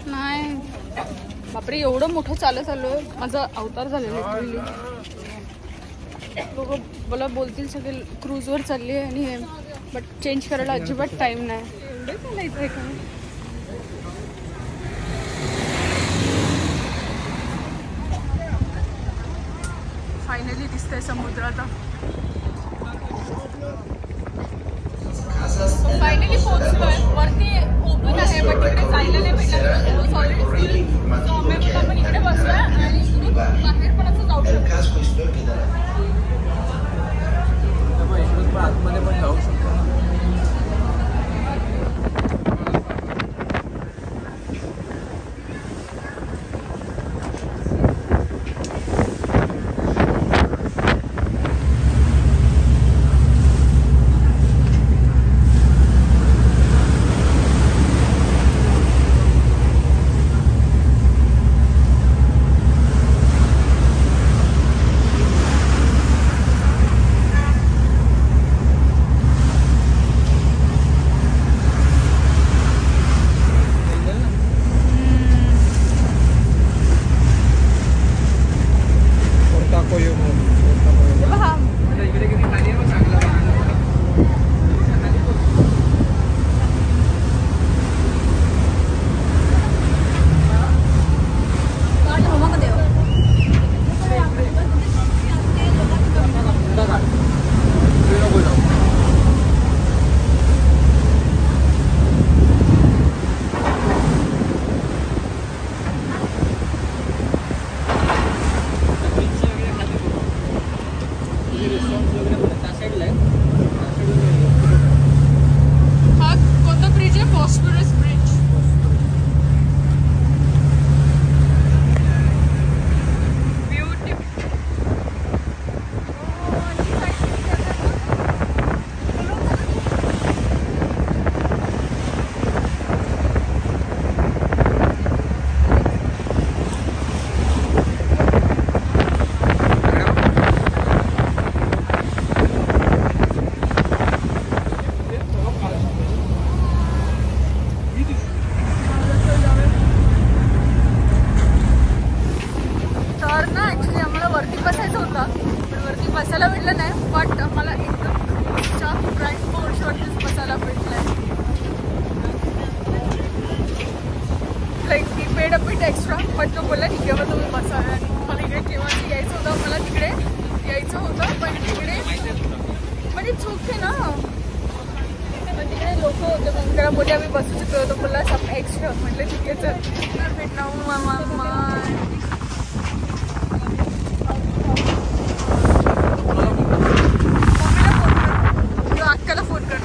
नाही बापरे, एवढं मोठं चालत आलोय, माझा अवतार झालेला लिटरली. लोक मला बोलतील सगळे क्रूजवर चालली आहे आणि हे, बट चेंज करायला अजिबात टाइम नाही. एवढं चालायचं आहे का? फायनली दिसतंय समुद्र आता. फायनली पोहोचलोय. वरती ओपन आहे बट तिकडे जायला नाही भेटलं. आपण इकडे बसलोय आणि बाहेर पण असं जाऊ शकतो. आतमध्ये पण जाऊ शकतो. बसायला भेटलं नाही, बट मला एकदम फ्रंट पोर्शनवरतीच बसायला भेटलंय. लाईक ती पेड अ बिट एक्स्ट्रा, पण तो बोलला ठीक आहे मग तुम्ही बसा. आणि मला इकडे केव्हा यायचं होतं, मला तिकडे यायचं होतं, पण तिकडे म्हणजे चूक ना, पण तिकडे लोक होते. मग त्याला बोलले आम्ही बसू शकतो होतो, बोलला सब एक्स्ट्रा. म्हटलं ठीक आहे चल भेटणार मामा. अक्काला फोन कर.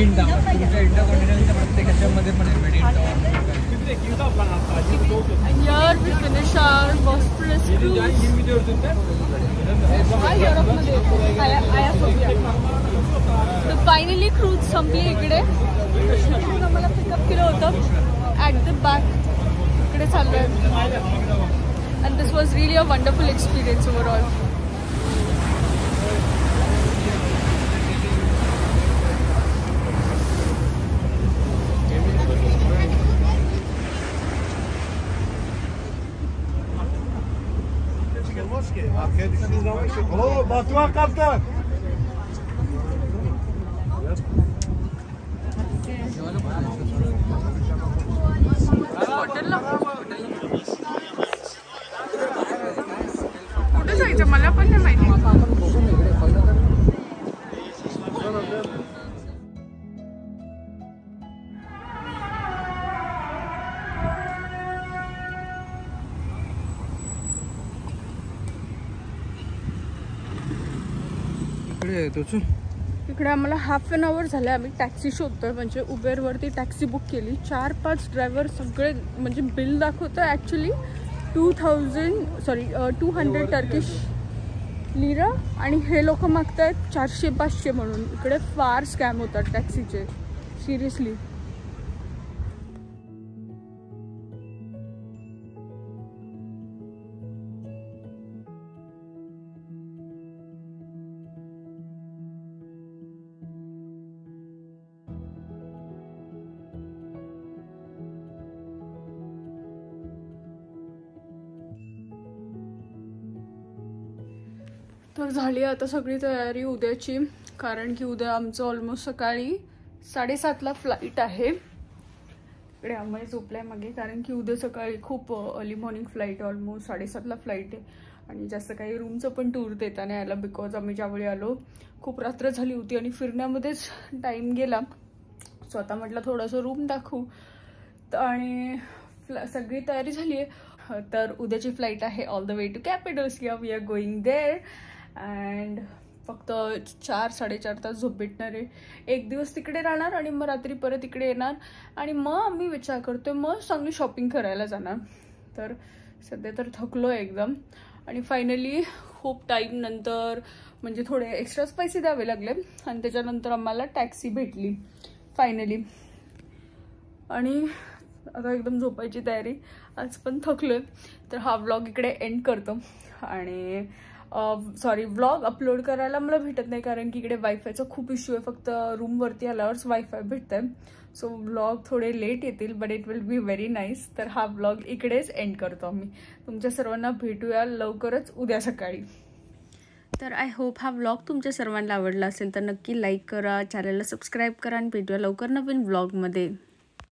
Here we finish our Bosporus cruise. So finally cruise संपली इकडे. कृष्णाकडून आम्हाला पिकअप केलं होतं at the back. इकडे चाललोय. And this was really a wonderful experience overall. Oh, Batuhan kaptan. कुठे जायचं मला पण नाही माहिती. इकडे आम्हाला हाफ एन आवर झाले. आम्ही टॅक्सी शोधतोय म्हणजे उबेरवरती टॅक्सी बुक केली. 4-5 ड्रायव्हर सगळे म्हणजे बिल दाखवतं ॲक्च्युली 200 टर्किश लिरा आणि हे लोक मागतायत 400-500 म्हणून. इकडे फार स्कॅम होतात टॅक्सीचे सिरियसली. तर झाली आता सगळी तयारी उद्याची, कारण की उद्या आमचं ऑलमोस्ट सकाळी 7:30ला फ्लाईट आहे. इकडे आम्ही झोपलाय मागे, कारण की उद्या सकाळी खूप अर्ली मॉर्निंग फ्लाईट आहे. ऑलमोस्ट 7:30ला फ्लाईट आहे आणि जास्त काही रूमचं पण टूर देता नाही आला, बिकॉज आम्ही ज्यावेळी आलो खूप रात्र झाली होती आणि फिरण्यामध्येच टाईम गेला. सो आता म्हटलं थोडंसं रूम दाखवू आणि सगळी तयारी झाली आहे. तर उद्याची फ्लाईट आहे all the way to Capitolia. We are going there and फक्त 4-4.5 तास झोप भेटणार आहे. एक दिवस तिकडे राहणार आणि मग रात्री परत इकडे येणार आणि मग आम्ही विचार करतोय मग चांगली शॉपिंग करायला जाणार. तर सध्या तर थकलो आहे एकदम आणि फायनली खूप टाईम नंतर म्हणजे थोडे एक्स्ट्राच पैसे द्यावे लागले आणि त्याच्यानंतर आम्हाला टॅक्सी भेटली फायनली. आणि आता एकदम झोपायची तयारी. आज पण थकलोय. तर हा व्लॉग इकडे एंड करतो आणि व्लॉग अपलोड करायला मला भेटत नाही, कारण की इकडे वायफायचा खूप इश्यू आहे. फक्त रूमवरती आल्यावरच वायफाय भेटत आहे. सो व्लॉग थोडे लेट येतील, but it will be very nice. तर हा व्लॉग इकडेच एंड करतो आम्ही. तुमच्या सर्वांना भेटूया लवकरच उद्या सकाळी. तर आय होप हा व्लॉग तुमच्या सर्वांना आवडला असेल तर नक्की लाईक करा, चॅनलला सबस्क्राईब करा आणि भेटूया लवकर नवीन व्लॉगमध्ये.